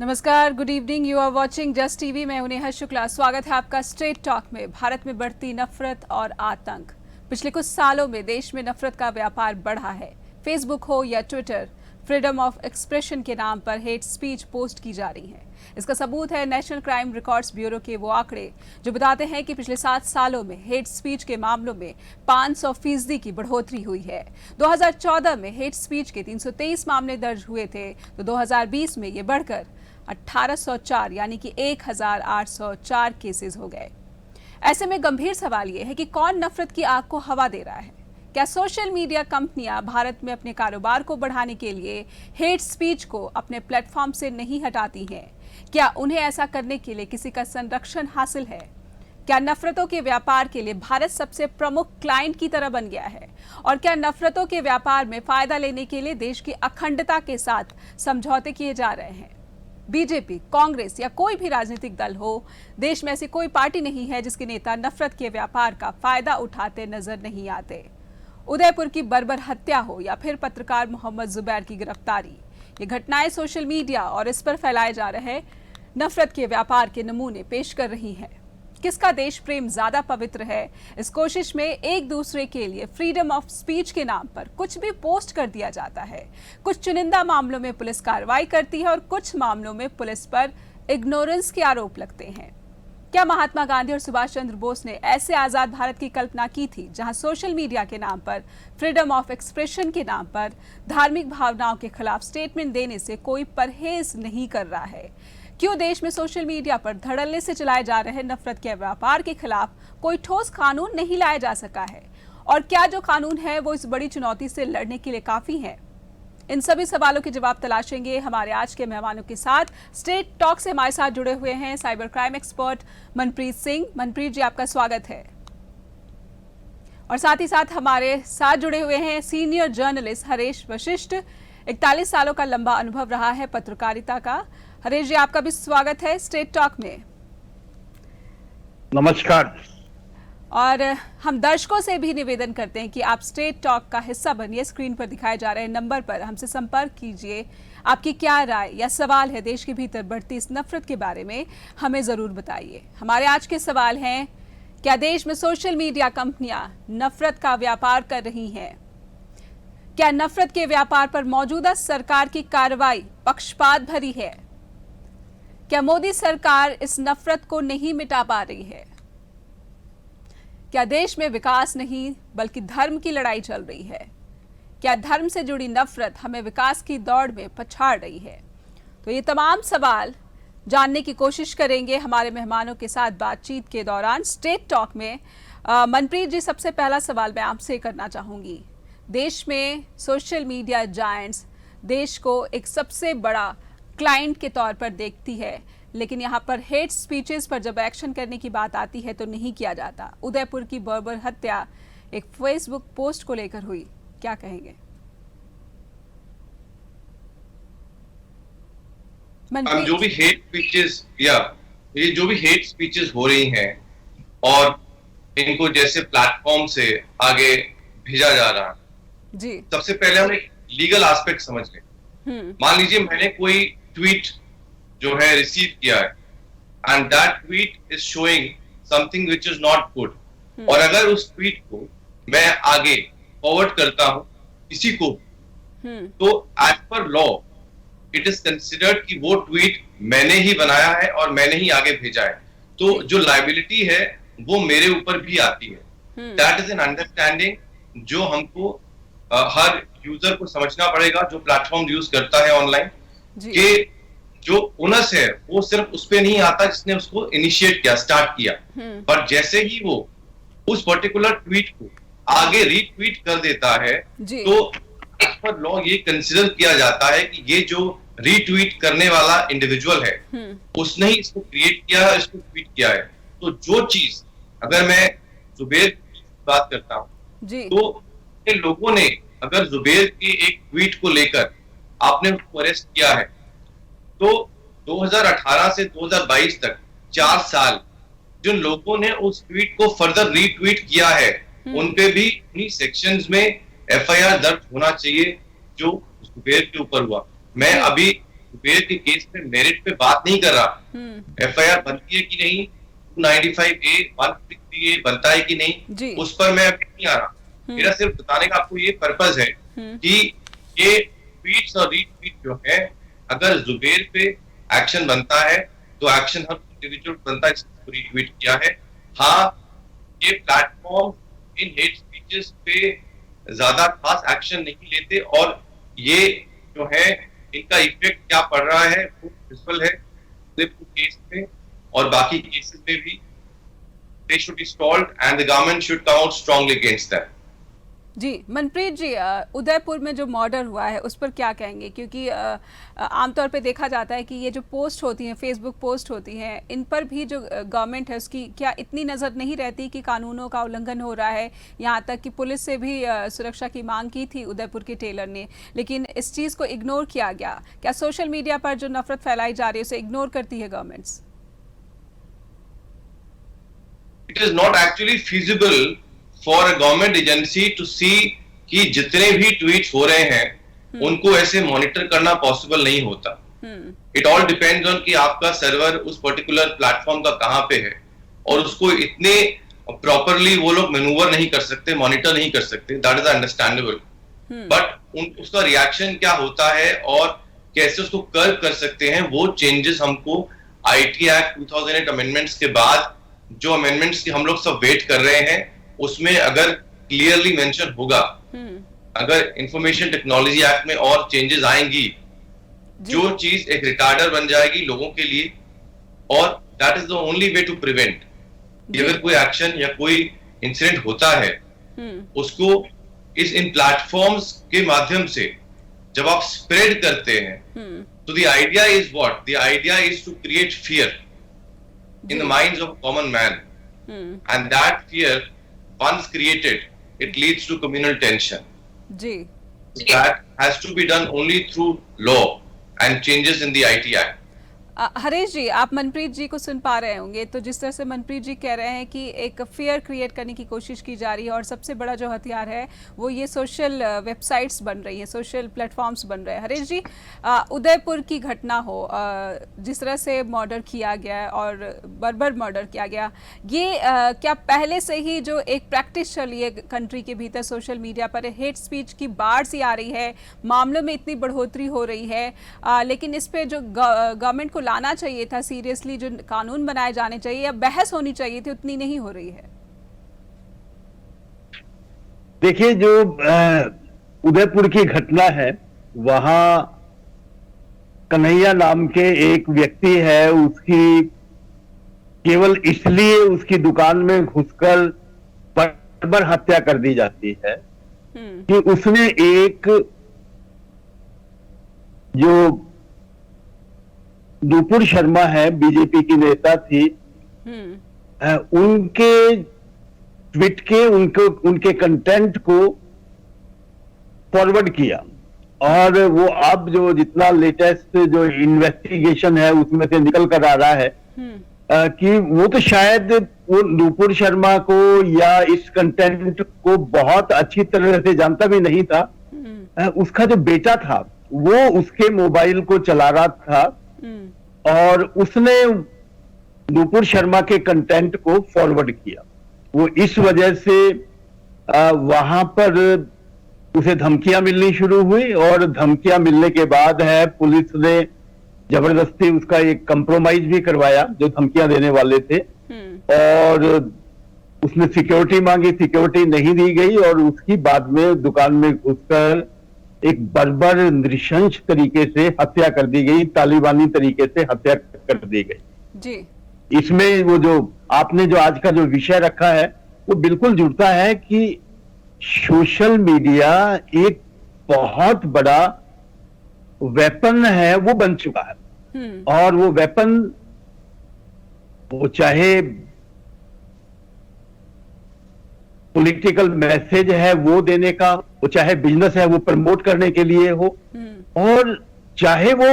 नमस्कार, good evening. You are watching just TV. मैं हूं नेहा शुक्ला। स्वागत है आपका स्ट्रेट टॉक में। भारत में बढ़ती नफरत और आतंक। पिछले कुछ सालों में देश में नफरत का व्यापार बढ़ा है। फेसबुक हो या ट्विटर, फ्रीडम ऑफ एक्सप्रेशन के नाम पर हेट स्पीच पोस्ट की जा रही है। इसका सबूत है नेशनल क्राइम रिकॉर्ड्स ब्यूरो के वो आंकड़े जो बताते हैं कि पिछले 7 सालों में हेट स्पीच के मामलों में 500% की बढ़ोतरी हुई है। 2014 में हेट स्पीच के 323 मामले दर्ज हुए थे, तो 2020 में ये बढ़कर 1804 यानी कि 1804 केसेस हो गए। ऐसे में गंभीर सवाल ये है कि कौन नफरत की आग को हवा दे रहा है। क्या सोशल मीडिया कंपनियां भारत में अपने कारोबार को बढ़ाने के लिए हेट स्पीच को अपने प्लेटफॉर्म से नहीं हटाती हैं? क्या उन्हें ऐसा करने के लिए किसी का संरक्षण हासिल है? क्या नफरतों के व्यापार के लिए भारत सबसे प्रमुख क्लाइंट की तरह बन गया है? और क्या नफरतों के व्यापार में फायदा लेने के लिए देश की अखंडता के साथ समझौते किए जा रहे हैं? बीजेपी, कांग्रेस या कोई भी राजनीतिक दल हो, देश में ऐसी कोई पार्टी नहीं है जिसके नेता नफरत के व्यापार का फायदा उठाते नजर नहीं आते। उदयपुर की बर्बर हत्या हो या फिर पत्रकार मोहम्मद जुबैर की गिरफ्तारी, ये घटनाएं सोशल मीडिया और इस पर फैलाए जा रहे नफरत के व्यापार के नमूने पेश कर रही हैं। किसका देश प्रेम ज्यादा पवित्र है? इस कोशिश में एक दूसरे के लिए फ्रीडम ऑफ स्पीच के नाम पर कुछ भी पोस्ट कर दिया जाता है। कुछ चुनिंदा मामलों में पुलिस कार्रवाई करती है और कुछ मामलों में पुलिस पर इग्नोरेंस के आरोप लगते हैं। क्या महात्मा गांधी और सुभाष चंद्र बोस ने ऐसे आजाद भारत की कल्पना की थी जहां सोशल मीडिया के नाम पर, फ्रीडम ऑफ एक्सप्रेशन के नाम पर धार्मिक भावनाओं के खिलाफ स्टेटमेंट देने से कोई परहेज नहीं कर रहा है? क्यों देश में सोशल मीडिया पर धड़ल्ले से चलाए जा रहे नफरत के व्यापार के खिलाफ कोई ठोस कानून नहीं लाया जा सका है? और क्या जो कानून है वो इस बड़ी चुनौती से लड़ने के लिए काफी है? इन सभी सवालों के जवाब तलाशेंगे हमारे आज के मेहमानों के साथ। स्ट्रेट टॉक से हमारे साथ जुड़े हुए हैं cyber crime expert Manpreet Singh. Manpreet ji, आपका स्वागत है। और साथ ही साथ हमारे साथ जुड़े हुए हैं सीनियर जर्नलिस्ट हरेश वशिष्ठ। 41 सालों का लंबा अनुभव रहा है पत्रकारिता का। हरेश जी, आपका भी स्वागत है स्ट्रेट टॉक में। नमस्कार। और हम दर्शकों से भी निवेदन करते हैं कि आप स्ट्रेट टॉक का हिस्सा बनिए। स्क्रीन पर दिखाए जा रहे नंबर पर हमसे संपर्क कीजिए। आपकी क्या राय या सवाल है देश के भीतर बढ़ती इस नफरत के बारे में, हमें जरूर बताइए। हमारे आज के सवाल हैं, क्या देश में सोशल मीडिया कंपनियां नफरत का व्यापार कर रही हैं? क्या नफरत के व्यापार पर मौजूदा सरकार की कार्रवाई पक्षपात भरी है? क्या मोदी सरकार इस नफरत को नहीं मिटा पा रही है? क्या देश में विकास नहीं बल्कि धर्म की लड़ाई चल रही है? क्या धर्म से जुड़ी नफरत हमें विकास की दौड़ में पछाड़ रही है? तो ये तमाम सवाल जानने की कोशिश करेंगे हमारे मेहमानों के साथ बातचीत के दौरान स्ट्रेट टॉक में। मनप्रीत जी, सबसे पहला सवाल मैं आपसे करना चाहूंगी। देश में सोशल मीडिया जायंट्स देश को एक सबसे बड़ा क्लाइंट के तौर पर देखती है, लेकिन यहाँ पर हेट स्पीचेस पर जब एक्शन करने की बात आती है तो नहीं किया जाता। उदयपुर की बर्बर हत्या एक फेसबुक पोस्ट को लेकर हुई, क्या कहेंगे? जो भी हेट स्पीचेस ये जो भी हेट स्पीचेस हो रही हैं और इनको जैसे प्लेटफॉर्म से आगे भेजा जा रहा है जी, सबसे पहले हम एक लीगल एस्पेक्ट समझ लें। मान लीजिए मैंने कोई ट्वीट जो है रिसीव किया है and that tweet is showing something which is not good, और अगर उस ट्वीट को मैं आगे फॉरवर्ड करता हूं किसी को, तो as per law it is considered कि वो ट्वीट मैंने ही बनाया है और मैंने ही आगे भेजा है, तो जो लायबिलिटी है वो मेरे ऊपर भी आती है। दैट इज एन अंडरस्टैंडिंग जो हमको हर यूजर को समझना पड़ेगा जो प्लेटफॉर्म यूज करता है ऑनलाइन, कि जो ओनर्स है वो सिर्फ उस पे नहीं आता जिसने उसको इनिशिएट किया, स्टार्ट किया, पर जैसे ही वो उस पर्टिकुलर ट्वीट को आगे रीट्वीट कर देता है तो एज पर लॉ ये कंसिडर किया जाता है कि ये जो रीट्वीट करने वाला इंडिविजुअल है उसने ही इसको क्रिएट किया है, इसको ट्वीट किया है। तो जो चीज, अगर मैं जुबैर की बात करता हूं तो लोगों ने अगर जुबैर की एक ट्वीट को लेकर आपने उसको अरेस्ट किया है तो 2018 से 2022 तक 4 साल जिन लोगों ने उस ट्वीट को फर्दर रीट्वीट किया है उन पे भी उन्हीं सेक्शंस में एफआईआर दर्ज होना चाहिए जो जुबैर के ऊपर हुआ। मैं अभी जुबेर के केस में मेरिट पे बात नहीं कर रहा। एफआईआर बनती है कि नहीं, 295A 163A बनता है कि नहीं, उस पर मैं अभी नहीं आ रहा। मेरा सिर्फ बताने का आपको ये पर्पज है कि ये ट्वीट्स और रीट्वीट जो है, अगर जुबेर पे एक्शन बनता है तो एक्शन हर इंडिविजुअल बनता है जिसको रीट्वीट किया है। हाँ, ये प्लेटफॉर्म इन हेट स्पीचेस पे ज्यादा खास एक्शन नहीं लेते, और ये जो है इनका इफेक्ट क्या पड़ रहा है वो विजुअल है केस में और बाकी केसेस में भी। They should be stalled and the government should come out strongly against them. जी मनप्रीत जी, उदयपुर में जो मर्डर हुआ है उस पर क्या कहेंगे? क्योंकि आमतौर पे देखा जाता है कि ये जो पोस्ट होती हैं, फेसबुक पोस्ट होती हैं, इन पर भी जो गवर्नमेंट है उसकी क्या इतनी नज़र नहीं रहती कि कानूनों का उल्लंघन हो रहा है? यहाँ तक कि पुलिस से भी सुरक्षा की मांग की थी उदयपुर के टेलर ने, लेकिन इस चीज़ को इग्नोर किया गया। क्या सोशल मीडिया पर जो नफरत फैलाई जा रही है उसे इग्नोर करती है governments? It is not actually feasible for a government agency to see कि जितने भी ट्वीट्स हो रहे हैं उनको ऐसे मॉनिटर करना पॉसिबल नहीं होता। इट ऑल डिपेंड्स ऑन कि आपका सर्वर उस पर्टिकुलर प्लेटफॉर्म का कहां पे है, और उसको इतने प्रॉपरली वो लोग मैनूवर नहीं कर सकते, मॉनिटर नहीं कर सकते। दैट इज अंडरस्टैंडेबल, बट उसका रिएक्शन क्या होता है और कैसे उसको कर्व कर सकते हैं, वो चेंजेस हमको आईटी एक्ट 2008 अमेंडमेंट्स के बाद जो अमेंडमेंट्स की हम लोग सब वेट कर रहे हैं, उसमें अगर क्लियरली मेंशन होगा, अगर इंफॉर्मेशन टेक्नोलॉजी एक्ट में और चेंजेस आएंगी, जो चीज एक रिटार्डर बन जाएगी लोगों के लिए, और that is the only way to prevent. अगर कोई एक्शन या कोई इंसिडेंट होता है, उसको इन प्लेटफॉर्म्स के माध्यम से जब आप स्प्रेड करते हैं, तो the idea is what? The idea is to create fear in the minds of a common man, and that fear, once created, it leads to communal tension. That has to be done only through law and changes in the IT Act. Harish ji, आप मनप्रीत जी को सुन पा रहे होंगे, तो जिस तरह से मनप्रीत जी कह रहे हैं कि एक फियर क्रिएट करने की कोशिश की जा रही है, और सबसे बड़ा जो हथियार है वो ये सोशल वेबसाइट्स बन रही हैं, सोशल प्लेटफॉर्म्स बन रहे हैं। हरीश जी, उदयपुर की घटना हो, जिस तरह से मर्डर किया गया और बर्बर मर्डर किया गया, ये क्या पहले से ही जो एक प्रैक्टिस चली है कंट्री के भीतर सोशल मीडिया पर, हेट स्पीच की बाढ़ सी आ रही है, मामलों में इतनी बढ़ोतरी हो रही है, लेकिन इस पर जो गवर्नमेंट को लाना चाहिए था सीरियसली, जो कानून बनाए जाने चाहिए या बहस होनी चाहिए थी, उतनी नहीं हो रही है? देखिए, जो उदयपुर की घटना है, वहां कन्हैया नाम के एक व्यक्ति है, उसकी केवल इसलिए उसकी दुकान में घुसकर बर्बर हत्या कर दी जाती है कि उसने एक जो नुपुर शर्मा है, बीजेपी की नेता थी, उनके ट्वीट के उनके कंटेंट को फॉरवर्ड किया, और वो अब जो जितना लेटेस्ट जो इन्वेस्टिगेशन है उसमें से निकल कर आ रहा है कि वो तो शायद वो नुपुर शर्मा को या इस कंटेंट को बहुत अच्छी तरह से जानता भी नहीं था। उसका जो बेटा था वो उसके मोबाइल को चला रहा था, और उसने नुपुर शर्मा के कंटेंट को फॉरवर्ड किया। वो इस वजह से वहां पर उसे धमकियां मिलनी शुरू हुई, और धमकियां मिलने के बाद है पुलिस ने जबरदस्ती उसका एक कंप्रोमाइज भी करवाया जो धमकियां देने वाले थे, और उसने सिक्योरिटी मांगी, सिक्योरिटी नहीं दी गई, और उसकी बाद में दुकान में घुसकर एक बर्बर नृशंस तरीके से हत्या कर दी गई, तालिबानी तरीके से हत्या कर दी गई जी। इसमें वो जो आपने जो आज का जो विषय रखा है वो बिल्कुल जुड़ता है कि सोशल मीडिया एक बहुत बड़ा वेपन है, वो बन चुका है, और वो वेपन, वो चाहे पॉलिटिकल मैसेज है वो देने का, वो चाहे बिजनेस है वो प्रमोट करने के लिए हो, और चाहे वो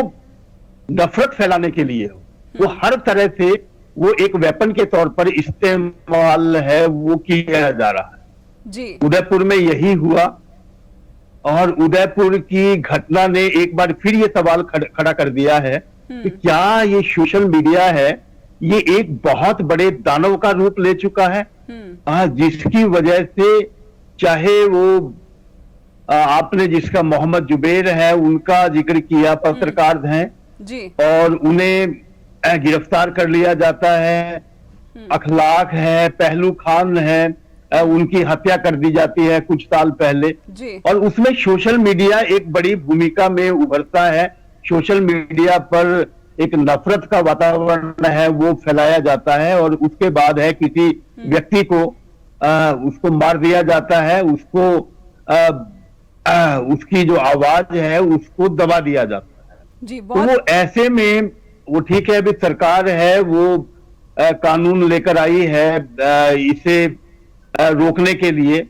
नफरत फैलाने के लिए हो, वो हर तरह से वो एक वेपन के तौर पर इस्तेमाल है वो किया जा रहा है जी। उदयपुर में यही हुआ, और उदयपुर की घटना ने एक बार फिर ये सवाल खड़ा कर दिया है कि क्या ये सोशल मीडिया है, ये एक बहुत बड़े दानव का रूप ले चुका है, जिसकी वजह से चाहे वो आपने जिसका मोहम्मद जुबैर है उनका जिक्र किया, पत्रकार हैं जी, और उन्हें गिरफ्तार कर लिया जाता है, अखलाक है, पहलू खान है, उनकी हत्या कर दी जाती है कुछ साल पहले जी। और उसमें सोशल मीडिया एक बड़ी भूमिका में उभरता है। सोशल मीडिया पर एक नफरत का वातावरण है वो फैलाया जाता है और उसके बाद है किसी व्यक्ति को उसको मार दिया जाता है, उसको उसकी जो आवाज है उसको दबा दिया जाता है जी। तो वो ऐसे में वो ठीक है, अभी सरकार है वो कानून लेकर आई है इसे रोकने के लिए,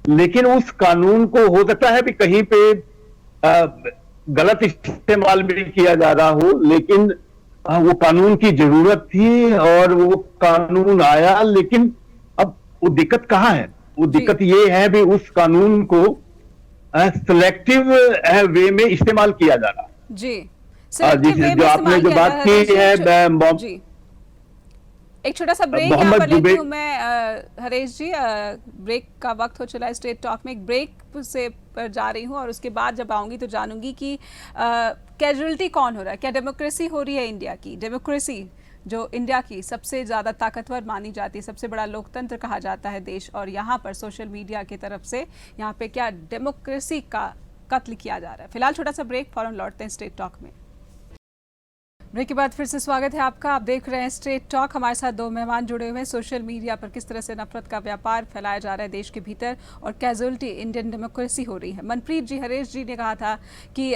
लेकिन उस कानून को हो सकता है भी कहीं पे गलत इस्तेमाल भी किया जा रहा हो, लेकिन वो कानून की जरूरत थी और वो कानून आया। लेकिन अब वो दिक्कत कहाँ है? वो दिक्कत ये है भी उस कानून को सिलेक्टिव वे में इस्तेमाल किया जा रहा जी। जो आपने जो बात की है जी। एक छोटा सा ब्रेक यहाँ पर लेती हूँ मैं हरेश जी, ब्रेक का वक्त हो चला है स्ट्रेट टॉक में। एक ब्रेक से पर जा रही हूँ और उसके बाद जब आऊंगी तो जानूंगी कि कैजुअलिटी कौन हो रहा है, क्या डेमोक्रेसी हो रही है इंडिया की? डेमोक्रेसी जो इंडिया की सबसे ज़्यादा ताकतवर मानी जाती है, सबसे बड़ा लोकतंत्र कहा जाता है देश, और यहाँ पर सोशल मीडिया की तरफ से यहाँ पे क्या डेमोक्रेसी का कत्ल किया जा रहा है? फिलहाल छोटा सा ब्रेक, फौरन लौटते हैं स्ट्रेट टॉक में। ब्रेक के बाद फिर से स्वागत है आपका। आप देख रहे हैं स्ट्रेट टॉक। हमारे साथ दो मेहमान जुड़े हुए हैं। सोशल मीडिया पर किस तरह से नफरत का व्यापार फैलाया जा रहा है देश के भीतर और कैजुअलिटी इंडियन डेमोक्रेसी हो रही है। मनप्रीत जी, हरेश जी ने कहा था कि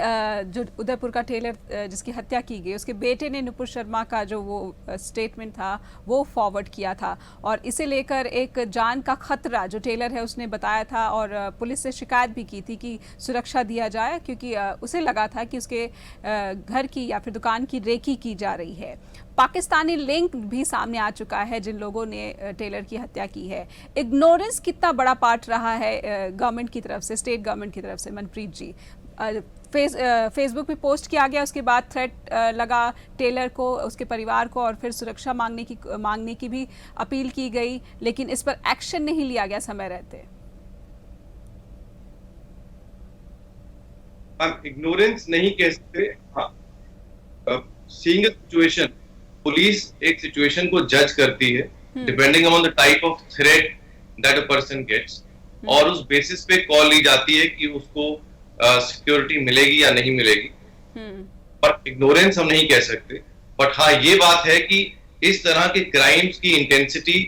जो उदयपुर का टेलर जिसकी हत्या की गई, उसके बेटे ने नुपुर शर्मा का जो वो स्टेटमेंट था वो फॉरवर्ड किया था और इसे लेकर एक जान का खतरा जो टेलर है उसने बताया था और पुलिस से शिकायत भी की थी कि सुरक्षा दिया जाए, क्योंकि उसे लगा था कि उसके घर की या फिर दुकान की रेकी की जा रही है। पाकिस्तानी लिंक भी सामने आ चुका है जिन लोगों ने टेलर की हत्या की है। इग्नोरेंस कितना बड़ा पार्ट रहा है गवर्नमेंट की तरफ से, स्टेट गवर्नमेंट की तरफ से? मनप्रीत जी, फेसबुक पे पोस्ट किया गया, उसके बाद थ्रेट लगा टेलर को, उसके परिवार को, और फिर सुरक्षा मांगने की भी अपील की गई, लेकिन इस पर एक्शन नहीं लिया गया समय रहते। हम इग्नोरेंस नहीं कह सकते। हाँ, सीइंग अ सिचुएशन, पुलिस एक सिचुएशन को जज करती है depending upon the type of threat that a person gets, और उस बेसिस पे कॉल ली जाती है कि उसको सिक्योरिटी मिलेगी या नहीं मिलेगी। पर इग्नोरेंस हम नहीं कह सकते। बट हाँ, ये बात है कि इस तरह के क्राइम्स की इंटेंसिटी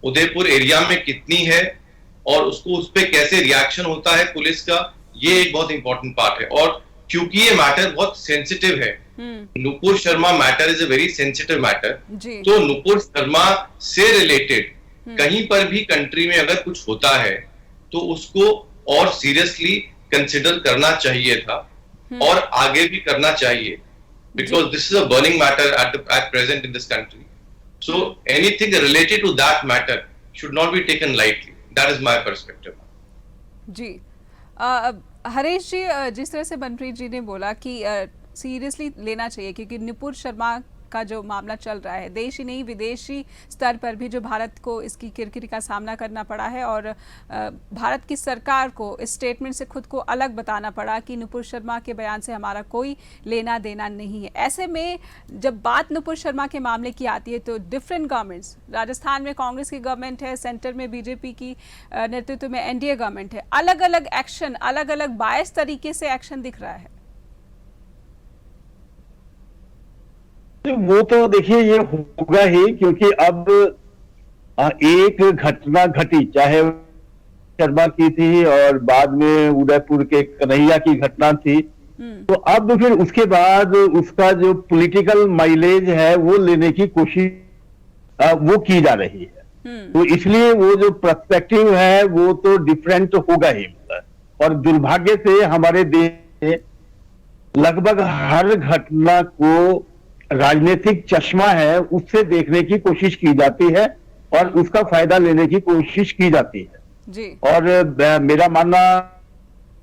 उदयपुर एरिया में कितनी है और उसको उस पर कैसे रिएक्शन होता है पुलिस का, ये एक बहुत इंपॉर्टेंट पार्ट है। और क्योंकि ये मैटर बहुत सेंसिटिव है, Nupur Sharma matter is a very sensitive matter, तो नुपुर शर्मा से रिलेटेड कहीं पर भी कंट्री में अगर कुछ होता है तो उसको और सीरियसली कंसिडर करना चाहिए था और आगे भी करना चाहिए, because this is a burning matter at present in this country. So anything related to that matter should not be taken lightly. That is my perspective. जी हरेश जी, जिस तरह से मनप्रीत जी ने बोला कि सीरियसली लेना चाहिए, क्योंकि नुपुर शर्मा का जो मामला चल रहा है, देश ही नहीं विदेशी स्तर पर भी जो भारत को इसकी किरकिरी का सामना करना पड़ा है और भारत की सरकार को इस स्टेटमेंट से खुद को अलग बताना पड़ा कि नुपुर शर्मा के बयान से हमारा कोई लेना देना नहीं है। ऐसे में जब बात नुपुर शर्मा के मामले की आती है तो डिफरेंट गवर्नमेंट्स, राजस्थान में कांग्रेस की गवर्नमेंट है, सेंटर में बीजेपी की नेतृत्व में एनडीए गवर्नमेंट है, अलग अलग एक्शन, अलग अलग बायस तरीके से एक्शन दिख रहा है। वो तो देखिए ये होगा ही, क्योंकि अब एक घटना घटी, चाहे शर्मा की थी और बाद में उदयपुर के कन्हैया की घटना थी, तो अब फिर उसके बाद उसका जो पॉलिटिकल माइलेज है वो लेने की कोशिश वो की जा रही है। तो इसलिए वो जो पर्सपेक्टिव है वो तो डिफरेंट होगा ही। और दुर्भाग्य से हमारे देश में लगभग हर घटना को राजनीतिक चश्मा है उससे देखने की कोशिश की जाती है और उसका फायदा लेने की कोशिश की जाती है जी। और मेरा मानना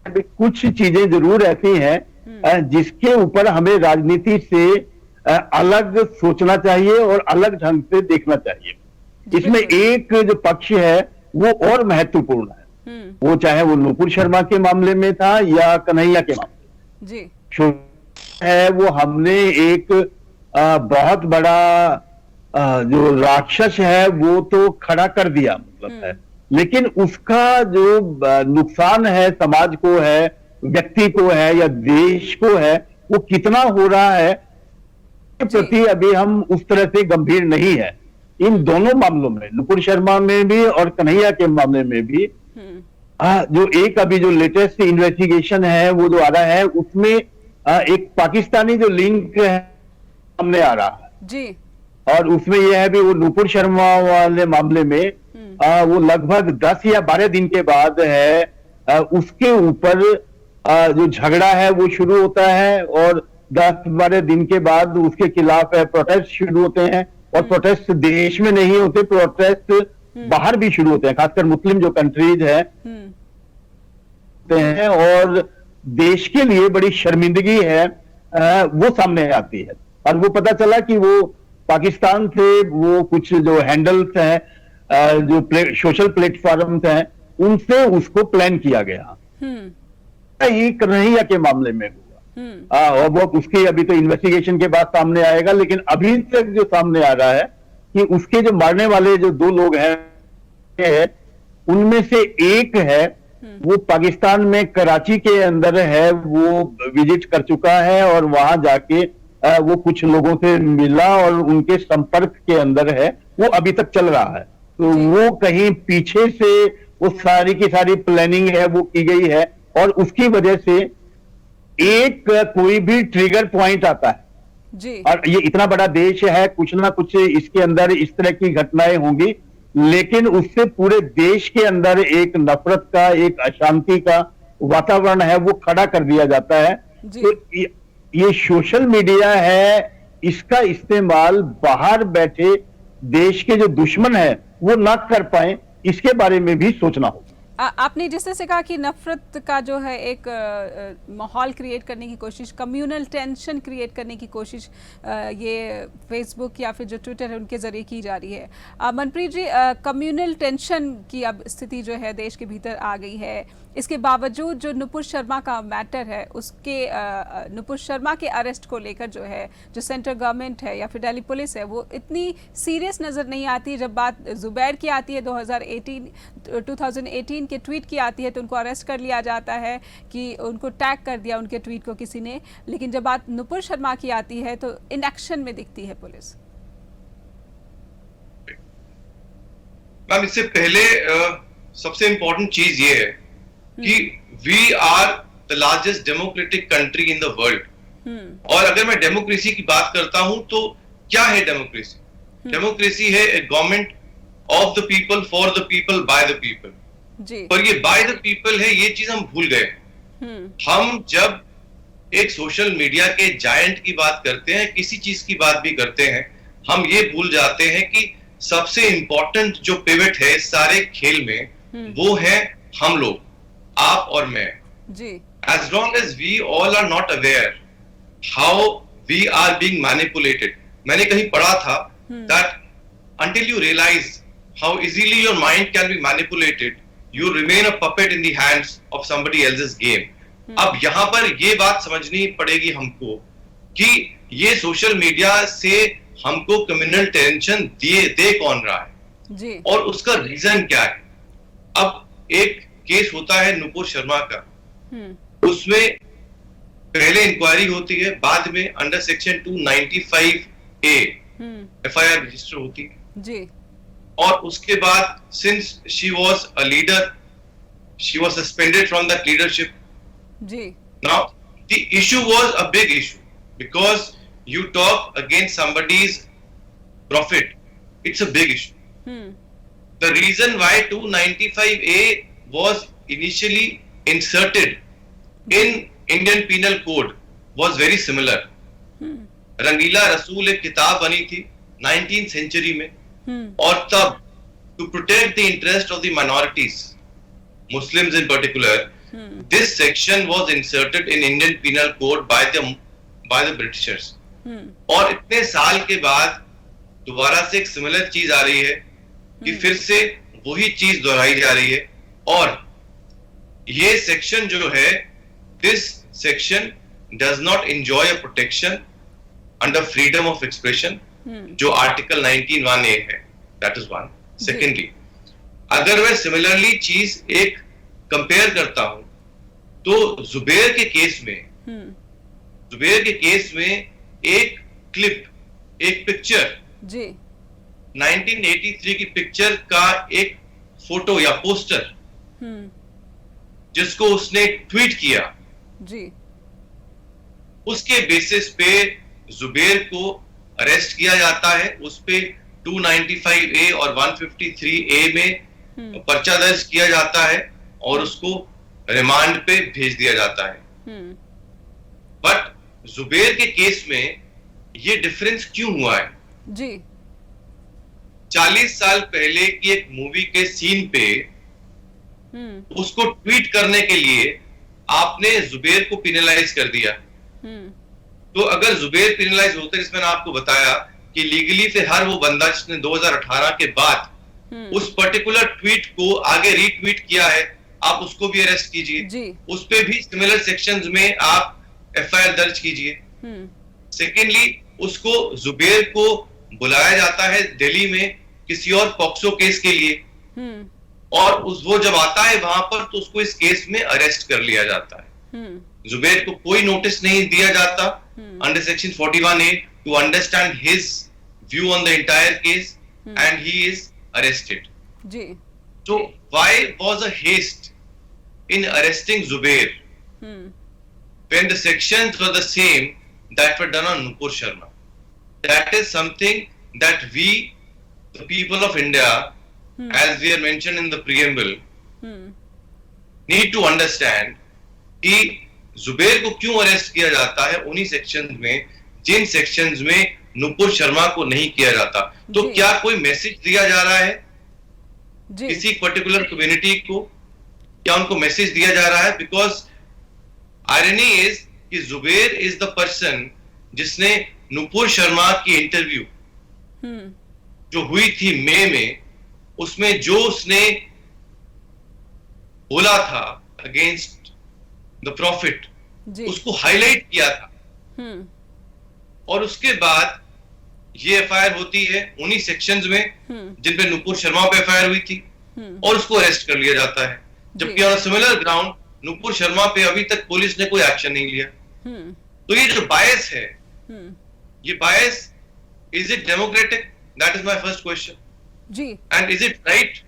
कुछ चीजें जरूर ऐसी हैं जिसके ऊपर हमें राजनीति से अलग सोचना चाहिए और अलग ढंग से देखना चाहिए। इसमें एक जो पक्ष है वो और महत्वपूर्ण है, वो चाहे वो नुपुर शर्मा के मामले में था या कन्हैया के मामले में जी है, वो हमने एक बहुत बड़ा जो राक्षस है वो तो खड़ा कर दिया मतलब है, लेकिन उसका जो नुकसान है समाज को है, व्यक्ति को है या देश को है, वो कितना हो रहा है के प्रति अभी हम उस तरह से गंभीर नहीं है। इन दोनों मामलों में, नुपुर शर्मा में भी और कन्हैया के मामले में भी जो एक अभी जो लेटेस्ट इन्वेस्टिगेशन है वो जो आ रहा है उसमें एक पाकिस्तानी जो लिंक है सामने आ रहा है जी, और उसमें यह है भी वो नुपुर शर्मा वाले मामले में वो लगभग 10 या 12 दिन के बाद है उसके ऊपर जो झगड़ा है वो शुरू होता है और 10-12 दिन के बाद उसके खिलाफ प्रोटेस्ट शुरू होते हैं, और प्रोटेस्ट देश में नहीं होते, प्रोटेस्ट बाहर भी शुरू होते हैं, खासकर मुस्लिम जो कंट्रीज है और देश के लिए बड़ी शर्मिंदगी है वो सामने आती है। और वो पता चला कि वो पाकिस्तान से वो कुछ जो हैंडल्स हैं जो सोशल प्लेटफॉर्म्स हैं उनसे उसको प्लान किया गया। ये कन्हैया के मामले में हुआ और वो उसकी अभी तो इन्वेस्टिगेशन के बाद सामने आएगा, लेकिन अभी तक जो सामने आ रहा है कि उसके जो मारने वाले जो 2 लोग हैं उनमें से एक है वो पाकिस्तान में कराची के अंदर है, वो विजिट कर चुका है और वहां जाके वो कुछ लोगों से मिला और उनके संपर्क के अंदर है, वो अभी तक चल रहा है। तो वो कहीं पीछे से वो सारी की सारी प्लानिंग है वो की गई है और उसकी वजह से एक कोई भी ट्रिगर पॉइंट आता है जी। और ये इतना बड़ा देश है, कुछ ना कुछ इसके अंदर इस तरह की घटनाएं होंगी, लेकिन उससे पूरे देश के अंदर एक नफरत का, एक अशांति का वातावरण है वो खड़ा कर दिया जाता है। तो ये सोशल मीडिया है, इसका इस्तेमाल बाहर बैठे देश के जो दुश्मन है वो ना कर पाए, इसके बारे में भी सोचना होगा। आपने जिस तरह से कहा कि नफरत का जो है एक माहौल क्रिएट करने की कोशिश, कम्युनल टेंशन क्रिएट करने की कोशिश ये फेसबुक या फिर जो ट्विटर है उनके ज़रिए की जा रही है। मनप्रीत जी, कम्युनल टेंशन की अब स्थिति जो है देश के भीतर आ गई है, इसके बावजूद जो नुपुर शर्मा का मैटर है उसके नुपुर शर्मा के अरेस्ट को लेकर जो है जो सेंट्रल गवर्नमेंट है या फिर दिल्ली पुलिस है वो इतनी सीरियस नज़र नहीं आती। जब बात जुबैर की आती है 2018 के ट्वीट की आती है तो उनको अरेस्ट कर लिया जाता है कि उनको टैग कर दिया उनके ट्वीट को किसी ने, लेकिन जब बात नुपुर शर्मा की आती है तो इनएक्शन में दिखती है पुलिस। मैम, इससे पहले सबसे इंपॉर्टेंट चीज ये है कि we are the largest democratic country in the world, और अगर मैं डेमोक्रेसी की बात करता हूं तो क्या है डेमोक्रेसी? डेमोक्रेसी है a government of the people, for the people, by the people. पर ये बाय द पीपल है, ये चीज हम भूल गए। हम जब एक सोशल मीडिया के जायंट की बात करते हैं, किसी चीज की बात भी करते हैं, हम ये भूल जाते हैं कि सबसे इंपॉर्टेंट जो पिवट है इस सारे खेल में वो है हम लोग, आप और मैं। As long as we all are not aware how we are being manipulated, मैंने कहीं पढ़ा था that until you realize how easily your mind can be manipulated, you remain a puppet in the hands of somebody else's game. अब यहाँ पर ये बात समझनी पड़ेगी हमको कि ये सोशल मीडिया से हमको कम्युनल टेंशन दे कौन रहा है जी, और उसका रीजन क्या है। अब एक केस होता है नुपुर शर्मा का, उसमें पहले इंक्वायरी होती है, बाद में under section 295A FIR register होती है जी, और उसके बाद since she was a leader, she was suspended from that leadership जी। Now the issue was a big issue because you talk against somebody's profit, it's a big issue. The reason why 295A was initially inserted in Indian Penal Code was very similar. रंगीला रसूल एक किताब बनी थी 19th century में, और तब to protect the interest of the minorities, Muslims in particular, This section was inserted in Indian Penal Code by the Britishers. और इतने साल के बाद दोबारा से एक सिमिलर चीज आ रही है कि फिर से वही चीज दोहराई जा रही है, और ये सेक्शन जो है, this section does not enjoy a protection under freedom of expression, जो आर्टिकल 19(1)(a) है. That is one. सेकेंडली, अगर मैं सिमिलरली चीज एक कंपेयर करता हूं तो जुबैर के केस में एक क्लिप, एक पिक्चर जी 1983 की पिक्चर का एक फोटो या पोस्टर जिसको उसने ट्वीट किया जी, उसके बेसिस पे जुबैर को अरेस्ट किया जाता है. उस पे 295A और 153A में पर्चा दर्ज किया जाता है और उसको रिमांड पे भेज दिया जाता है. बट जुबैर के केस में ये डिफरेंस क्यों हुआ है? जी 40 साल पहले की एक मूवी के सीन पे उसको ट्वीट करने के लिए आपने जुबैर को पिनलाइज कर दिया. तो अगर जुबैर पिनलाइज होते, जिसमें मैंने आपको बताया कि लीगली फिर हर वो बंदा जिसने 2018 के बाद उस पर्टिकुलर ट्वीट को आगे रीट्वीट किया है, आप उसको भी अरेस्ट कीजिए, उस पे भी सिमिलर सेक्शंस में आप FIR दर्ज कीजिए. सेकेंडली, उसको जुबैर को बुलाया जाता है दिल्ली में किसी और पॉक्सो केस के लिए, और वो जब आता है वहां पर तो उसको इस केस में अरेस्ट कर लिया जाता है. जुबैर को कोई नोटिस नहीं दिया जाता under section 41A to understand his view on the entire case, and he is arrested. So why was a haste in arresting Zubair when the sections were the same that were done on Nupur Sharma? That is something that we, the people of India, as we are mentioned in the preamble, need to understand कि जुबैर को क्यों arrest किया जाता है उन्हीं sections में जिन sections में नुपुर शर्मा को नहीं किया जाता. तो क्या कोई मैसेज दिया जा रहा है किसी पर्टिकुलर कम्युनिटी को? क्या उनको मैसेज दिया जा रहा है? बिकॉज आयरनी इज कि जुबैर इज द पर्सन जिसने नुपुर शर्मा की इंटरव्यू जो हुई थी मई में, उसमें जो उसने बोला था अगेंस्ट द प्रॉफिट, उसको हाईलाइट किया था. और उसके बाद ये FIR होती है उन्हीं सेक्शंस में जिन पे नुपुर शर्मा पे FIR हुई थी, और उसको अरेस्ट कर लिया जाता है. जबकि on similar ground Nupur Sharma पे अभी तक पुलिस ने कोई एक्शन नहीं लिया. तो ये जो बायस है, ये bias, is it democratic? That is my first question. जी, एंड इज इट राइट?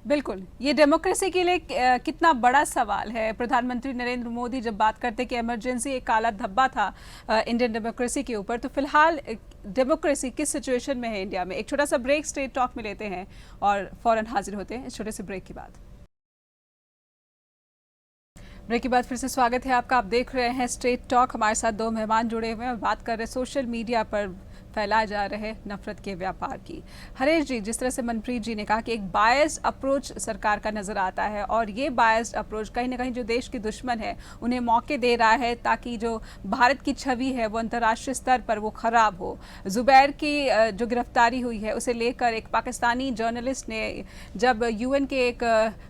बिल्कुल, ये डेमोक्रेसी के लिए कितना बड़ा सवाल है. प्रधानमंत्री नरेंद्र मोदी जब बात करते कि इमरजेंसी एक काला धब्बा था इंडियन डेमोक्रेसी के ऊपर, तो फिलहाल डेमोक्रेसी किस सिचुएशन में है इंडिया में? एक छोटा सा ब्रेक स्टेट टॉक में लेते हैं और फौरन हाजिर होते हैं इस छोटे से ब्रेक के बाद. ब्रेक के बाद फिर से स्वागत है आपका. आप देख रहे हैं स्ट्रेट टॉक. हमारे साथ दो मेहमान जुड़े हुए हैं और बात कर रहे हैं सोशल मीडिया पर फैलाए जा रहे नफरत के व्यापार की. हरीश जी, जिस तरह से मनप्रीत जी ने कहा कि एक बायस्ड अप्रोच सरकार का नजर आता है, और ये बायस्ड अप्रोच कहीं ना कहीं जो देश के दुश्मन है उन्हें मौके दे रहा है ताकि जो भारत की छवि है वो अंतर्राष्ट्रीय स्तर पर वो खराब हो. जुबैर की जो गिरफ्तारी हुई है उसे लेकर एक पाकिस्तानी जर्नलिस्ट ने जब UN के एक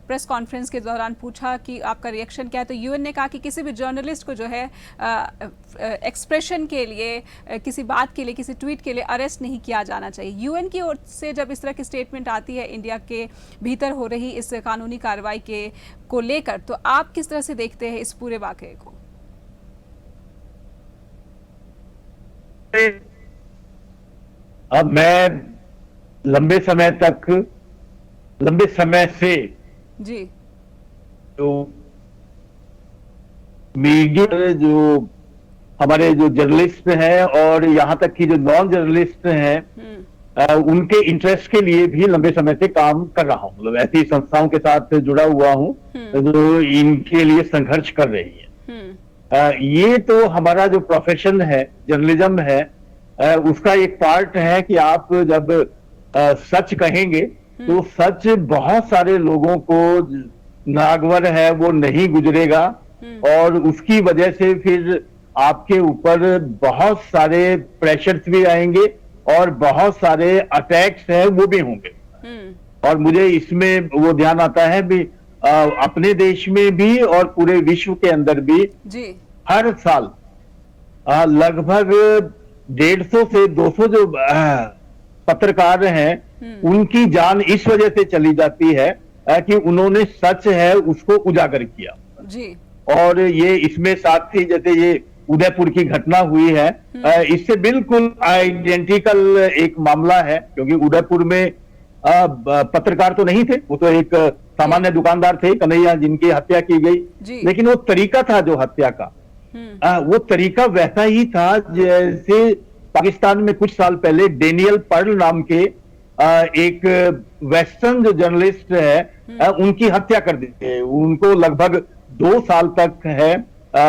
प्रेस कॉन्फ्रेंस के दौरान पूछा कि आपका रिएक्शन क्या है, तो UN ने कहा कि किसी भी जर्नलिस्ट को जो है एक्सप्रेशन के लिए, किसी बात के लिए, किसी ट्वीट के लिए अरेस्ट नहीं किया जाना चाहिए. UN की ओर से जब इस तरह की स्टेटमेंट आती है इंडिया के भीतर हो रही इस कानूनी कार्रवाई को लेकर, तो आप किस तरह से देखते हैं इस पूरे वाकये को? अब मैं लंबे समय से जी जो मीडिया, जो हमारे जो जर्नलिस्ट हैं और यहाँ तक कि जो नॉन जर्नलिस्ट हैं, उनके इंटरेस्ट के लिए भी लंबे समय से काम कर रहा हूँ. मतलब ऐसी संस्थाओं के साथ जुड़ा हुआ हूँ जो इनके लिए संघर्ष कर रही है. ये तो हमारा जो प्रोफेशन है, जर्नलिज्म है, उसका एक पार्ट है कि आप जब सच कहेंगे तो सच बहुत सारे लोगों को नागवर है वो नहीं गुजरेगा, और उसकी वजह से फिर आपके ऊपर बहुत सारे प्रेशर्स भी आएंगे और बहुत सारे अटैक्स हैं वो भी होंगे। और मुझे इसमें वो ध्यान आता है भी अपने देश में भी और पूरे विश्व के अंदर भी जी। हर साल लगभग 150 से 200 जो पत्रकार हैं उनकी जान इस वजह से चली जाती है कि उन्होंने सच है उसको उजागर किया जी। और ये इसमें साथ ही जैसे ये उदयपुर की घटना हुई है, इससे बिल्कुल आइडेंटिकल एक मामला है, क्योंकि उदयपुर में पत्रकार तो नहीं थे, वो तो एक सामान्य दुकानदार थे कन्हैया जिनकी हत्या की गई, लेकिन वो तरीका था जो हत्या का, वो तरीका वैसा ही था जैसे पाकिस्तान में कुछ साल पहले डेनियल पर्ल नाम के एक वेस्टर्न जो जर्नलिस्ट है उनकी हत्या कर दी थी। उनको लगभग 2 साल तक है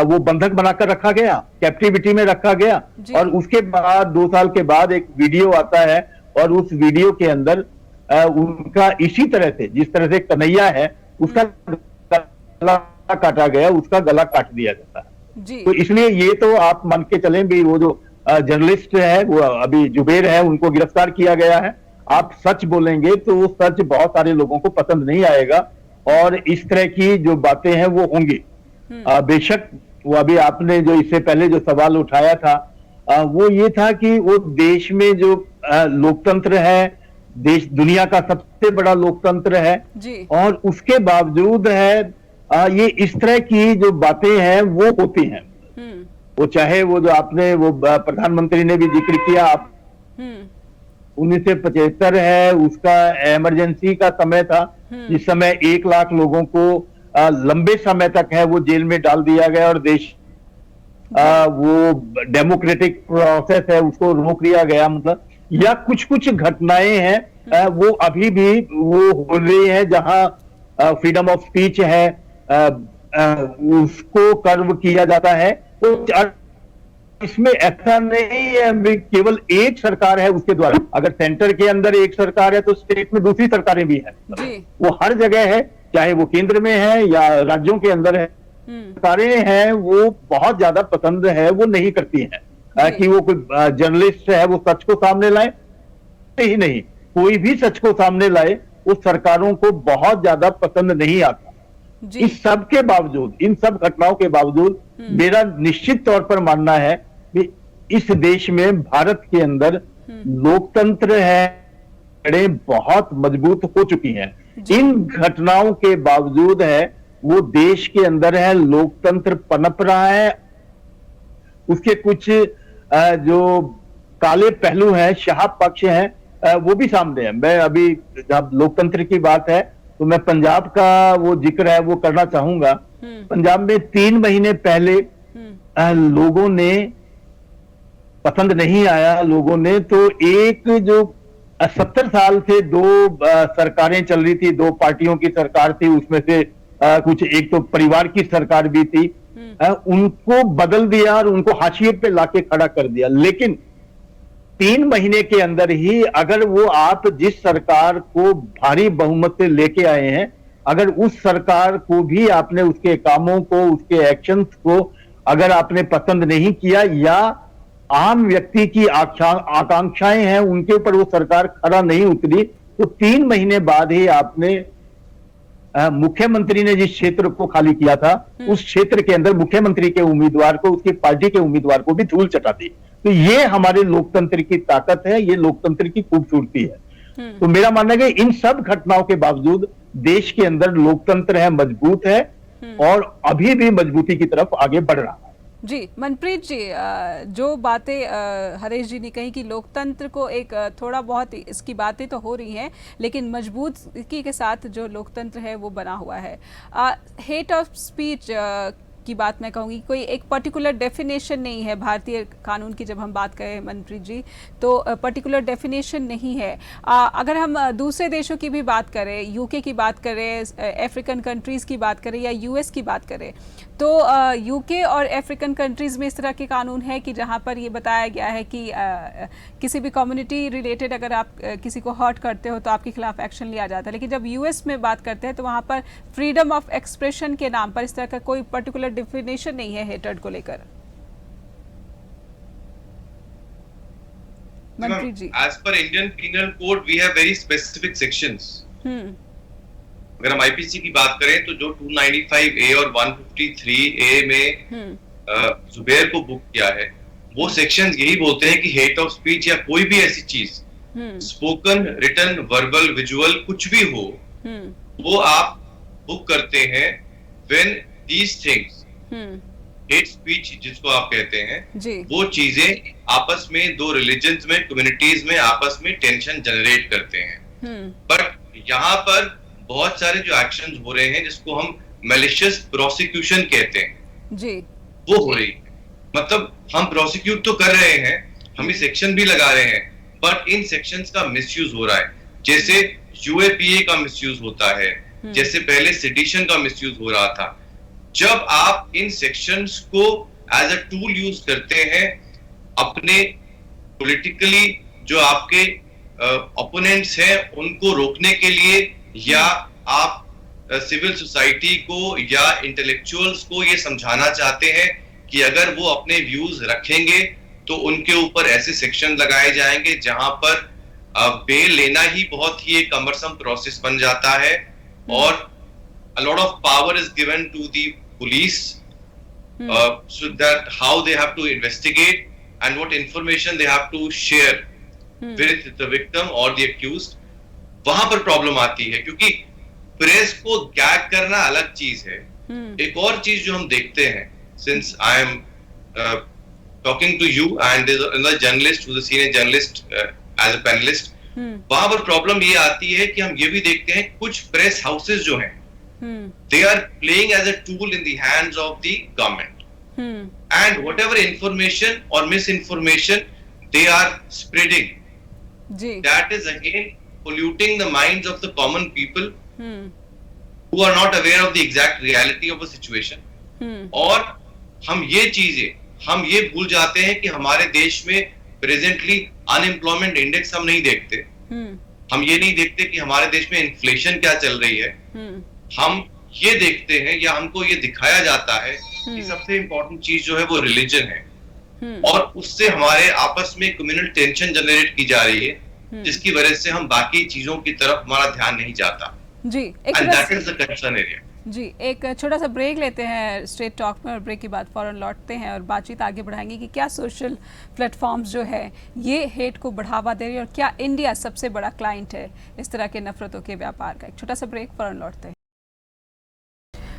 वो बंधक बनाकर रखा गया, कैप्टिविटी में रखा गया, और उसके बाद 2 साल के बाद एक वीडियो आता है और उस वीडियो के अंदर उनका इसी तरह से, जिस तरह से कन्हैया है उसका गला काटा गया, उसका गला काट दिया जाता है। तो इसलिए ये तो आप मान के चलें भी वो जो जर्नलिस्ट है वो अभी जुबेर है उनको गिरफ्तार किया गया है। आप सच बोलेंगे तो वो सच बहुत सारे लोगों को पसंद नहीं आएगा और इस तरह की जो बातें हैं वो होंगी। बेशक वो अभी आपने जो इससे पहले जो सवाल उठाया था वो ये था कि वो देश में जो लोकतंत्र है, देश दुनिया का सबसे बड़ा लोकतंत्र है जी। और उसके बावजूद है ये इस तरह की जो बातें हैं वो होती हैं। वो चाहे वो जो आपने वो प्रधानमंत्री ने भी जिक्र किया, आप 1975 है उसका इमरजेंसी का समय था जिस समय 1 लाख लोगों को लंबे समय तक है वो जेल में डाल दिया गया और देश वो डेमोक्रेटिक प्रोसेस है उसको रोक दिया गया। मतलब या कुछ कुछ घटनाएं हैं वो अभी भी वो हो रही है जहां फ्रीडम ऑफ स्पीच है उसको कर्व किया जाता है। तो इसमें ऐसा नहीं है केवल एक सरकार है उसके द्वारा, अगर सेंटर के अंदर एक सरकार है तो स्टेट में दूसरी सरकारें भी हैं, वो हर जगह है, चाहे वो केंद्र में है या राज्यों के अंदर है। सरकारें हैं वो बहुत ज्यादा पसंद है वो नहीं करती हैं कि वो कोई जर्नलिस्ट है वो सच को सामने लाए, ही नहीं कोई भी सच को सामने लाए वो सरकारों को बहुत ज्यादा पसंद नहीं आता। इस सब के बावजूद, इन सब घटनाओं के बावजूद मेरा निश्चित तौर पर मानना है कि इस देश में भारत के अंदर लोकतंत्र है बहुत मजबूत हो चुकी हैं। इन घटनाओं के बावजूद है वो देश के अंदर है लोकतंत्र पनप रहा है। उसके कुछ जो काले पहलू हैं, शाह पक्ष हैं, वो भी सामने है। मैं अभी जब लोकतंत्र की बात है तो मैं पंजाब का वो जिक्र है वो करना चाहूंगा। पंजाब में 3 महीने पहले लोगों ने पसंद नहीं आया, लोगों ने तो एक जो 70 साल से 2 सरकारें चल रही थी, 2 पार्टियों की सरकार थी, उसमें से कुछ एक तो परिवार की सरकार भी थी, उनको बदल दिया और उनको हाशिए पे लाके खड़ा कर दिया। लेकिन 3 महीने के अंदर ही अगर वो आप जिस सरकार को भारी बहुमत से लेके आए हैं, अगर उस सरकार को भी आपने उसके कामों को, उसके एक्शंस को अगर आपने पसंद नहीं किया या आम व्यक्ति की आकांक्षाएं हैं उनके ऊपर वो सरकार खरा नहीं उतरी, तो 3 महीने बाद ही आपने मुख्यमंत्री ने जिस क्षेत्र को खाली किया था उस क्षेत्र के अंदर मुख्यमंत्री के उम्मीदवार को, उसकी पार्टी के उम्मीदवार को भी धूल चटा दी। तो ये हमारे लोकतंत्र की ताकत है, ये लोकतंत्र की खूबसूरती है। तो मेरा मानना है कि इन सब घटनाओं के बावजूद देश के अंदर लोकतंत्र है, मजबूत है और अभी भी मजबूती की तरफ आगे बढ़ रहा है। जी मनप्रीत जी, जो बातें हरीश जी ने कही कि लोकतंत्र को एक थोड़ा बहुत इसकी बातें तो हो रही हैं लेकिन मजबूती के साथ जो लोकतंत्र है वो बना हुआ है। हेट ऑफ स्पीच की बात मैं कहूँगी, कोई एक पर्टिकुलर डेफिनेशन नहीं है भारतीय कानून की। जब हम बात करें मनप्रीत जी तो पर्टिकुलर डेफिनेशन नहीं है। अगर हम दूसरे देशों की भी बात करें, यूके की बात करें, अफ्रीकन कंट्रीज़ की बात करें या यूएस की बात करें, तो यूके और अफ्रीकन कंट्रीज में इस तरह के कानून है कि जहां पर ये बताया गया है कि किसी भी कम्युनिटी रिलेटेड अगर आप किसी को हर्ट करते हो तो आपके खिलाफ एक्शन लिया जाता है, लेकिन जब यूएस में बात करते हैं तो वहां पर फ्रीडम ऑफ एक्सप्रेशन के नाम पर इस तरह का कोई पर्टिकुलर डिफिनेशन नहीं है हेटर्ड को लेकर। Manpreet ji, as per Indian penal code we have very specific sections. अगर हम आईपीसी की बात करें तो जो 295A और 153A में जुबैर को बुक किया है, वो सेक्शंस यही बोलते हैं कि हेट ऑफ स्पीच या कोई भी ऐसी चीज, स्पोकन, रिटन, वर्बल, विजुअल, कुछ भी हो, वो आप बुक करते हैं when these things, hate speech जिसको आप कहते हैं, वो चीजें आपस में दो रिलीजन्स में, कम्युनिटीज में आपस में टेंशन जनरेट करते हैं। बट यहाँ पर बहुत सारे जो एक्शंस हो रहे हैं जिसको हम मैलिशियस प्रोसिक्यूशन कहते हैं जी, वो हो रही है। मतलब हम प्रोसिक्यूट तो कर रहे हैं, हम ये सेक्शन भी लगा रहे हैं, बट इन सेक्शंस का मिसयूज हो रहा है। जैसे यूएपीए का मिसयूज होता है, जैसे पहले सेडिशन का मिसयूज हो रहा था। जब आप इन सेक्शंस को एज अ टूल यूज करते हैं अपने पॉलिटिकली जो आपके ओपोनेंट्स हैं उनको रोकने के लिए, या आप सिविल सोसाइटी को या इंटेलेक्चुअल्स को ये समझाना चाहते हैं कि अगर वो अपने व्यूज रखेंगे तो उनके ऊपर ऐसे सेक्शन लगाए जाएंगे जहां पर बेल लेना ही बहुत ही एक कमरसम प्रोसेस बन जाता है, और a lot of power is given to the police so that how they have to investigate and what information they have to share with the victim or the accused। वहां पर problem आती है क्योंकि press को gag करना अलग चीज है। एक और चीज जो हम देखते हैं, since I am talking to you and journalist who is a senior journalist as a panelist, वहां पर प्रॉब्लम ये आती है कि हम ये भी देखते हैं कुछ प्रेस हाउसेस जो हैं they are playing as a tool in the hands of the government and whatever information or misinformation they are spreading, that is again polluting the minds of the common people who are not aware of the exact reality of a situation। और हम ये भूल जाते हैं कि हमारे देश में प्रेजेंटली अनएम्प्लॉयमेंट इंडेक्स हम नहीं देखते, हम ये नहीं देखते कि हमारे देश में इन्फ्लेशन क्या चल रही है। हम ये देखते हैं या हमको ये दिखाया जाता है कि सबसे इंपॉर्टेंट चीज जो है वो रिलीजन है, और उससे हमारे आपस में कम्युनल टेंशन जनरेट की जा रही है, जिसकी वजह से हम बाकी चीजों की तरफ हमारा ध्यान नहीं जाता जी। And that is the concern area जी। एक छोटा सा ब्रेक लेते हैं स्ट्रेट टॉक में, और ब्रेक के बाद फौरन लौटते हैं और बातचीत आगे बढ़ाएंगे कि क्या सोशल प्लेटफॉर्म्स जो है ये हेट को बढ़ावा दे रही है, और क्या इंडिया सबसे बड़ा क्लाइंट है इस तरह के नफरतों के व्यापार का। एक छोटा सा ब्रेक, फौरन लौटते हैं।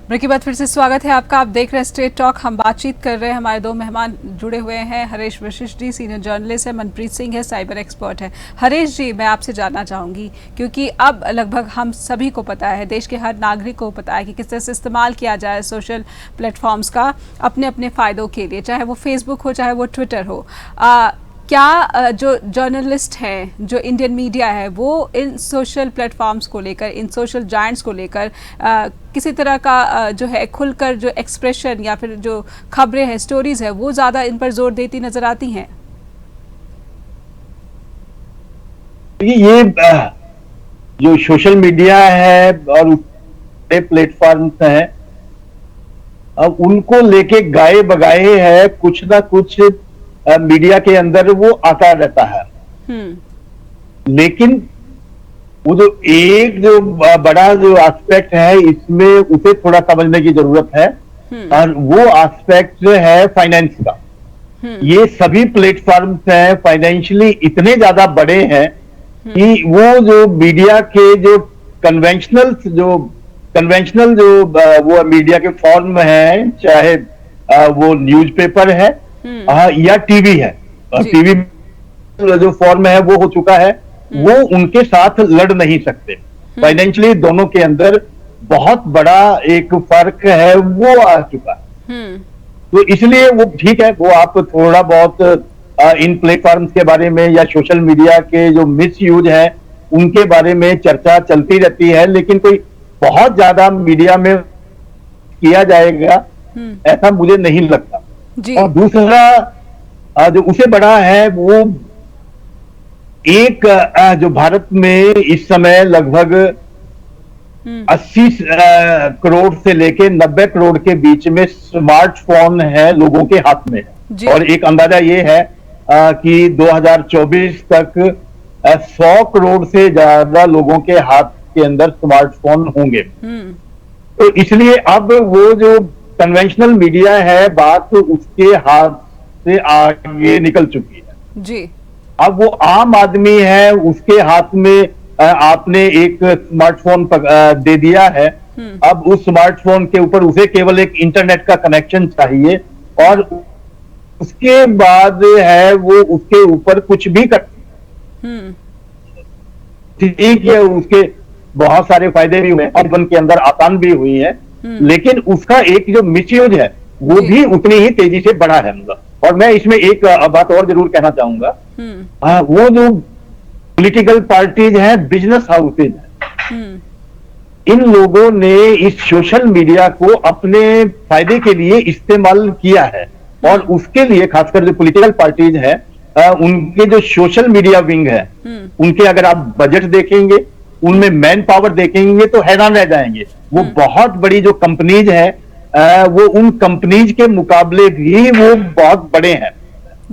ब्रेक के बाद फिर से स्वागत है आपका। आप देख रहे हैं स्ट्रेट टॉक। हम बातचीत कर रहे हैं, हमारे दो मेहमान जुड़े हुए हैं। हरीश वशिष्ठ जी सीनियर जर्नलिस्ट है, मनप्रीत सिंह है साइबर एक्सपर्ट है। हरीश जी, मैं आपसे जानना चाहूँगी, क्योंकि अब लगभग हम सभी को पता है, देश के हर नागरिक को पता है कि किस तरह से इस्तेमाल किया जाए सोशल प्लेटफॉर्म्स का अपने अपने फ़ायदों के लिए, चाहे वो फेसबुक हो चाहे वो ट्विटर हो। क्या जो जर्नलिस्ट हैं, जो इंडियन मीडिया है, वो इन सोशल प्लेटफॉर्म्स को लेकर, इन सोशल जायंट्स को लेकर किसी तरह का जो है खुलकर जो एक्सप्रेशन या फिर जो खबरें हैं, स्टोरीज है, वो ज़्यादा इन पर जोर देती नजर आती हैं? ये जो सोशल मीडिया है और प्लेटफॉर्म्स हैं, अब उनको लेके गाए बगाए है कुछ ना कुछ मीडिया के अंदर वो आता रहता है। लेकिन वो जो एक जो बड़ा जो एस्पेक्ट है इसमें उसे थोड़ा समझने की जरूरत है, और वो एस्पेक्ट है फाइनेंस का। ये सभी प्लेटफॉर्म्स हैं फाइनेंशियली इतने ज्यादा बड़े हैं कि वो जो मीडिया के जो कन्वेंशनल जो वो मीडिया के फॉर्म है, चाहे वो न्यूज़पेपर है या टीवी है, टीवी जो फॉर्म है वो हो चुका है, वो उनके साथ लड़ नहीं सकते। फाइनेंशियली दोनों के अंदर बहुत बड़ा एक फर्क है, वो आ चुका। तो इसलिए वो ठीक है, वो आप थोड़ा बहुत इन प्लेटफॉर्म्स के बारे में या सोशल मीडिया के जो मिस यूज है उनके बारे में चर्चा चलती रहती है, लेकिन कोई बहुत ज्यादा मीडिया में किया जाएगा ऐसा मुझे नहीं लगता जी। और दूसरा जो उसे बड़ा है वो एक जो भारत में इस समय लगभग 80 करोड़ से लेके 90 करोड़ के बीच में स्मार्टफोन है लोगों के हाथ में और एक अंदाजा ये है कि 2024 तक 100 करोड़ से ज्यादा लोगों के हाथ के अंदर स्मार्टफोन होंगे। तो इसलिए अब वो जो कन्वेंशनल मीडिया है बात उसके हाथ से आगे निकल चुकी है जी। अब वो आम आदमी है उसके हाथ में आपने एक स्मार्टफोन दे दिया है। अब उस स्मार्टफोन के ऊपर उसे केवल एक इंटरनेट का कनेक्शन चाहिए और उसके बाद है वो उसके ऊपर कुछ भी कर ठीक है। उसके बहुत सारे फायदे भी हुए और जीवन के अंदर आसान भी हुई है लेकिन उसका एक जो मिसयूज है वो भी उतनी ही तेजी से बढ़ा है मतलब। और मैं इसमें एक बात और जरूर कहना चाहूंगा वो जो पॉलिटिकल पार्टीज हैं बिजनेस हाउसेज हैं इन लोगों ने इस सोशल मीडिया को अपने फायदे के लिए इस्तेमाल किया है और उसके लिए खासकर जो पॉलिटिकल पार्टीज हैं उनके जो सोशल मीडिया विंग है उनके अगर आप बजट देखेंगे उनमें मैन पावर देखेंगे तो हैरान रह जाएंगे। वो बहुत बड़ी जो कंपनीज है वो उन कंपनीज के मुकाबले भी वो बहुत बड़े हैं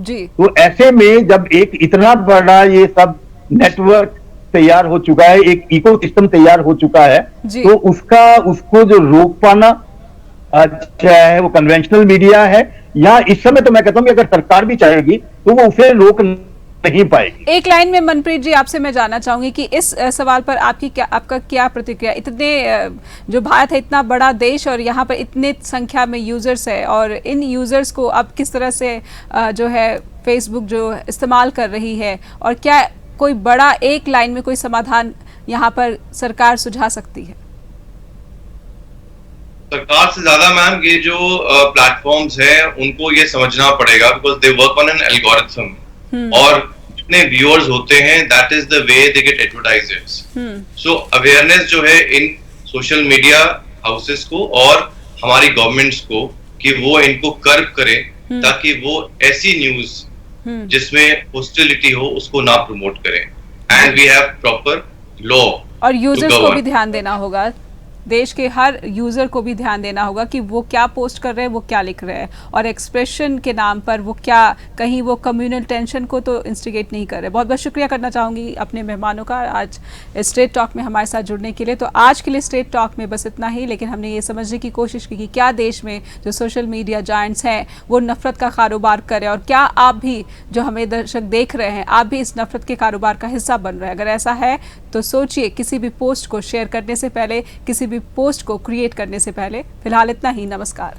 जी। तो ऐसे में जब एक इतना बड़ा ये सब नेटवर्क तैयार हो चुका है एक इकोसिस्टम तैयार हो चुका है तो उसको जो रोक पाना चाहे वो कन्वेंशनल मीडिया है या इस समय तो मैं कहता हूं कि अगर सरकार भी चाहेगी तो वो उसे रोक नहीं पाएगी। एक लाइन में मनप्रीत जी आपसे मैं जानना चाहूंगी कि इस सवाल पर आपका क्या प्रतिक्रिया। इतने जो भारत है इतना बड़ा देश और यहाँ पर इतने संख्या में यूजर्स है और इन यूजर्स को अब किस तरह से जो है फेसबुक जो इस्तेमाल कर रही है और क्या कोई बड़ा एक लाइन में कोई समाधान यहाँ पर सरकार सुझा सकती है? सरकार से ज्यादा मैम ये जो प्लेटफॉर्म्स हैं उनको ये समझना पड़ेगा because they work on an algorithm और जितने व्यूअर्स होते हैं that is the way they get advertisers. So awareness जो है इन सोशल मीडिया हाउसेस को और हमारी गवर्नमेंट्स को कि वो इनको कर्ब करे ताकि वो ऐसी न्यूज जिसमें हॉस्टिलिटी हो उसको ना प्रमोट करें and we have proper law. और यूजर्स को भी ध्यान देना होगा, देश के हर यूजर को भी ध्यान देना होगा कि वो क्या पोस्ट कर रहे हैं, वो क्या लिख रहे हैं और एक्सप्रेशन के नाम पर वो क्या कहीं वो कम्युनल टेंशन को तो इंस्टिगेट नहीं कर रहे। बहुत बहुत शुक्रिया करना चाहूँगी अपने मेहमानों का आज स्ट्रेट टॉक में हमारे साथ जुड़ने के लिए। तो आज के लिए स्ट्रेट टॉक में बस इतना ही, लेकिन हमने ये समझने की कोशिश की कि क्या देश में जो सोशल मीडिया जायंट्स हैं वो नफरत का कारोबार करें और क्या आप भी जो हमें दर्शक देख रहे हैं आप भी इस नफरत के कारोबार का हिस्सा बन रहे हैं। अगर ऐसा है तो सोचिए किसी भी पोस्ट को शेयर करने से पहले, किसी भी पोस्ट को क्रिएट करने से पहले। फिलहाल इतना ही, नमस्कार।